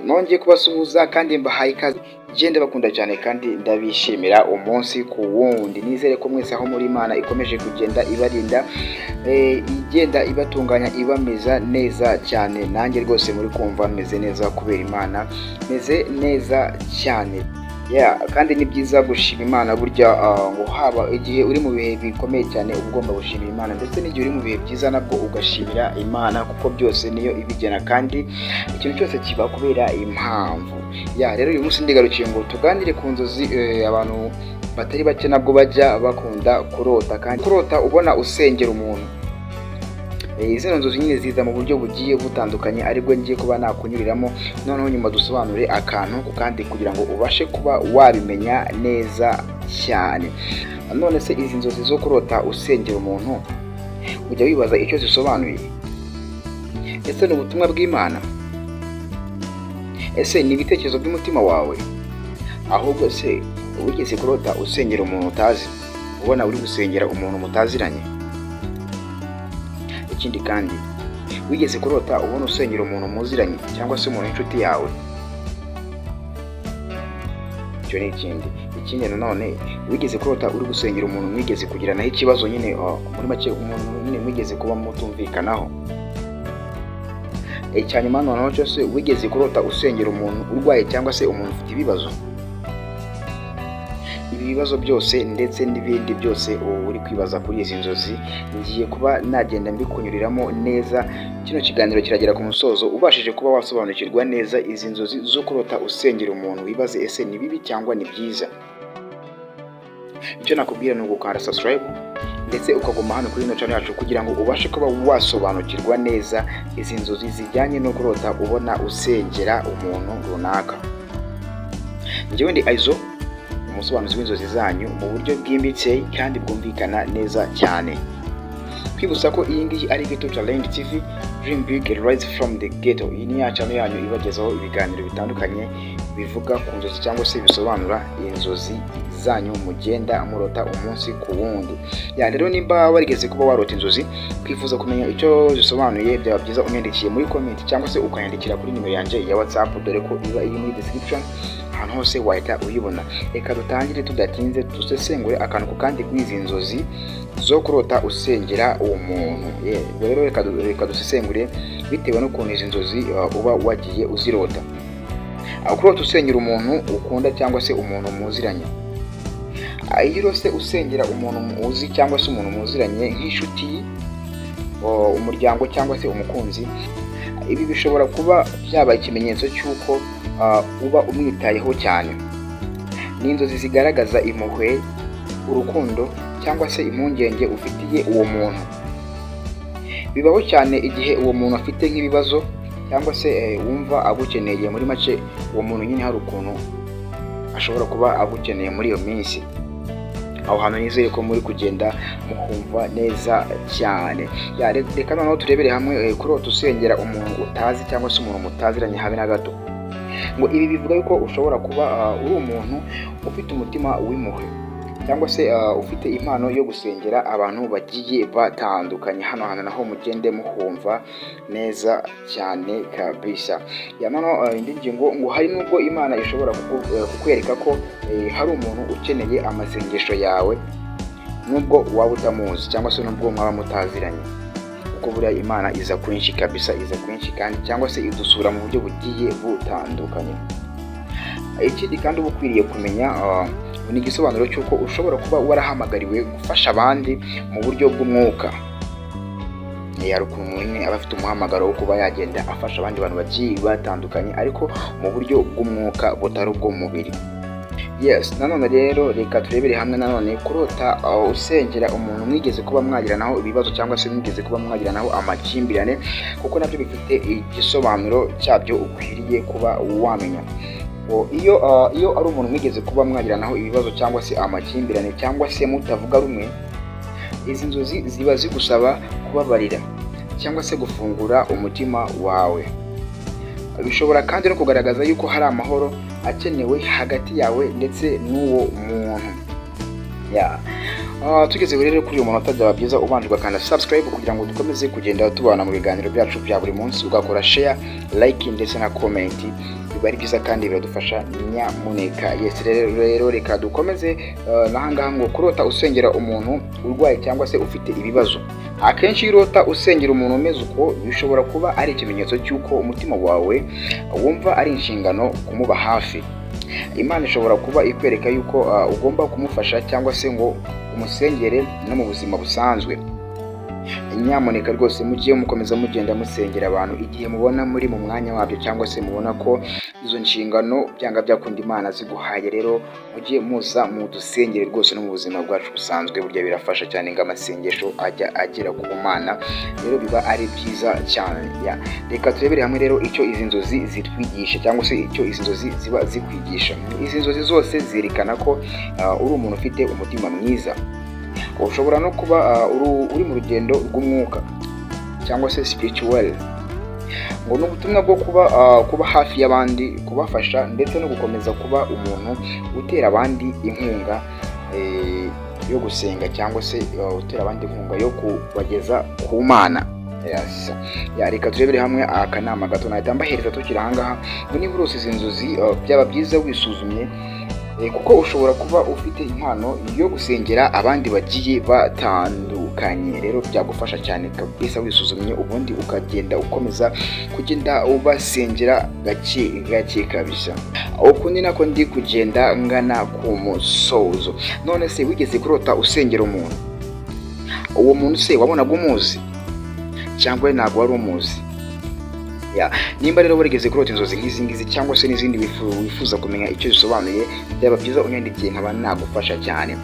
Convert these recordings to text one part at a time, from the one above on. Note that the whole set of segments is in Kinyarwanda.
nongeye kubasuhuza kandi mbahaye ikaze. Genda bakunda cyane kandi ndabishimira umunsi ku wundi. Nizere ko mwese aho muri Imana ikomeje kugenda ibarinda, igenda ibatunganya ibameza neza cyane. Nanjye rwose muri kumva meze neza kubera Imana, meze neza cyane. Kandi ni byiza gushima Imana burya, ngo haba igihe uri mu bihe bikomeye cyane ugomba gushimira Imana, ndetse n'igihe uri mu bihe byiza nabwo ugashimira Imana, kuko byose niyo ibigena kandi ikintu cyose kiba kubera impamvu. Rero uyu munsi ndigarukiye ngo tuganire ku nzozi abantu batari bake nabwo bajya bakunda kurota, kandi kurota ubona usengera umuntu. Izo nzozi nyine ziza mu buryo bugiye butandukanye, aribwo ngiye kuba nakunyuriramo, noneho nyuma dusobanure akantu ku kandi kugira ngo ubashe kuba wabimenya neza cyane. None se izi nzozi zo kurota usengera umuntu ujya wibaza icyo zisobanuye? Ese ni ubutumwa bw'Imana? Ese ni ibitekerezo by'umutima wawe? Ahubwo se wigeze kurota usengera umuntu utazi, ubona uri gusengera umuntu mutaziranye? Ikindi kandi, wigeze kurota ubona usengera umuntu muziranye cyangwa se umuntu w'inshuti yawe? Icyo ni ikindi nanone, wigeze kurota uri gusengera umuntu mwigeze kugiranaho ikibazo, nyine muri make umuntu nyine mwigeze kuba mutumvikanaho? Icyanyuma noneho cyose, wigeze kurota usengera umuntu urwaye cyangwa se umuntu ufite ibibazo? Ibi bibazo byose ndetse n'ibindi byose uri kwibaza kuri izi nzozi, ngiye kuba nagenda mbikunyuriramo neza. Kino kiganiro kiragera ku musozo ubashije kuba wasobanukirwa neza izi nzozi zo kurota usengera umuntu. Wibaze, ese ni bibi cyangwa ni byiza? Icyo nakubwira ni ugukanda subscribe ndetse ukaguma hano kuri ino channel yacu kugira ngo ubashe kuba wasobanukirwa neza izi nzozi zijyanye no kurota ubona usengera umuntu runaka. Njyewe ndi Aizo, umusobanuzi w'inzozi zanyu mu buryo bwimbitse kandi bwumvikana neza cyane. Kwibutsa ko iyi ngiyi ari Ghetto Talent TV, Dream Big Rise from the Ghetto. Iyi ni ya channel yanyu ibagezaho ibiganiro bitandukanye bivuga ku nzozi cyangwa se bisobanura inzozi zanyu mugenda murota umunsi ku wundi. Rero nimba warigeze kuba warota inzozi, kwifuza kumenya icyo zisobanuye, byaba byiza unyandikiye muri comment cyangwa se ukanyandikira kuri nimero yanjye ya WhatsApp, dore ko iba iri muri description, ahantu hose wahita uyibona. Reka dutangire tudatinze, dusesengure akantu ku kandi kwizi nzozi zo kurota usengera uwo muntu. Rero reka dusesengure bitewe n'ukuntu izi nzozi uba wagiye uzirota. Kurota usengera umuntu ukunda cyangwa se umuntu muziranye. Iyo urose usengera umuntu uzi cyangwa se umuntu muziranye nk'inshuti, umuryango cyangwa se umukunzi, ibi bishobora kuba byaba ikimenyetso cy'uko uba umwitayeho cyane. Ni inzozi zigaragaza impuhwe, urukundo cyangwa se impungenge ufitiye uwo muntu. Bibaho cyane igihe uwo muntu afite nk'ibibazo cyangwa se wumva agukeneye. Muri make uwo muntu nyine hari ukuntu ashobora kuba agukeneye muri iyo minsi. Aho hantu nizeye ko muri kugenda mukumva neza cyane. Reka noneho turebere hamwe kurota usengera umuntu utazi cyangwa se umuntu mutaziranye habe na gato. Ngo ibi bivuga yuko ushobora kuba uri umuntu ufite umutima w'impuhwe cyangwa se ufite impano yo gusengera abantu bagiye batandukanye. Hano hantu naho mugende muhumva neza cyane kabisa. Indi ngingo, ngo hari nubwo Imana ishobora kukwereka ko hari umuntu ukeneye amasengesho yawe, nubwo waba utamuzi cyangwa se nubwo mwaba mutaziranye. Kuko buriya Imana iza kwinshi kabisa, iza kwinshi kandi cyangwa se idusura mu buryo bugiye butandukanye. Ikindi kandi uba ukwiriye kumenya, ni igisobanuro cy'uko ushobora kuba warahamagariwe gufasha abandi mu buryo bw'umwuka. Hari ukuntu umuntu aba afite umuhamagaro wo kuba yagenda afasha abandi bantu bagiye batandukanye, ariko mu buryo bw'umwuka butari ubw'umubiri. Nanone rero reka turebere hamwe nanone kurota usengera umuntu mwigeze kuba mwagiranaho ibibazo cyangwa se mwigeze kuba mwagiranaho amakimbirane, kuko nabyo bifite igisobanuro cyabyo ukwiriye kuba wamenya. Iyo ari umuntu mwigeze kuba mwagiranaho ibibazo cyangwa se amakimbirane cyangwa se mutavuga rumwe, izi nzozi ziba zigusaba kubabarira cyangwa se gufungura umutima wawe. Bishobora kandi no kugaragaza yuko hari amahoro akenewe hagati yawe ndetse n'uwo muntu. Tugeze rero kuri uyu munota byaba byiza ubanje ugakanda subscribe kugira ngo dukomeze kugenda tubana mu biganiro byacu bya buri munsi, ugakora share, like ndetse na comment. Biba ari byiza kandi biradufasha nyamuneka. Yes, rero reka dukomeze nahangaha ngo kurota usengera umuntu urwaye cyangwa se ufite ibibazo. Akenshi urota usengera umuntu umeze uko bishobora kuba ari ikimenyetso cy'uko umutima wawe wumva ari inshingano kumuba hafi. Imana ishobora kuba ikwereka yuko ugomba kumufasha cyangwa se ngo umusengere no mu buzima busanzwe. Nyamuneka rwose mugiye mukomeza mugenda musengera abantu igihe mubona muri mu mwanya wabyo cyangwa se mubona ko izo nshingano byanga byakunda Imana ziguhaye. Rero mugiye muza mu dusengere rwose no mu buzima bwacu busanzwe, burya birafasha cyane ngo amasengesho ajya agera ku Mana. Rero biba ari byiza cyane. Reka turebere hamwe rero icyo izi nzozi zitwigisha cyangwa se icyo izi nzozi ziba zikwigisha. Izi nzozi zose zerekana ko uri umuntu ufite umutima mwiza. Ushobora no kuba uri mu rugendo rw'umwuka cyangwa se spiritual, ngo n'ubutumwa bwo kuba hafi y'abandi, kubafasha ndetse no gukomeza kuba umuntu utera abandi inkunga yo gusenga cyangwa se utera abandi inkunga yo kubageza ku Mana. Reka turebere hamwe akanama gato nahita mbahereza tukiri ahangaha ngo niba urose izi nzozi byaba byiza wisuzumye, kuko ushobora kuba ufite impano yo gusengera abandi bagiye batandukanye. Rero byagufasha cyane kabisa wisuzumye, ubundi ukagenda ukomeza kugenda ubasengera gake gake kabisa. Uku ni nako ndi kugenda ngana ku musozo. None se wigeze kurota usengera umuntu? Uwo muntu se wabonaga umuzi cyangwa ntabwo wari umuzi? Nimba rero warigeze kurota inzozi nk'izi ngizi cyangwa se n'izindi wifuza kumenya icyo zisobanuye, byaba byiza unyandikiye nkaba nagufasha cyane.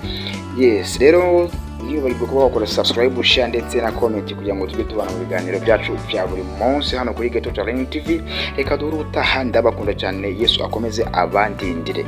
Yes, rero niba bari kuba wakora subscribe, share ndetse na comment kugira ngo tujye tubana mu biganiro byacu bya buri munsi hano kuri Ghetto Talent TV. Reka duhure utaha, ndabakunda cyane. Yesu akomeze abandindire.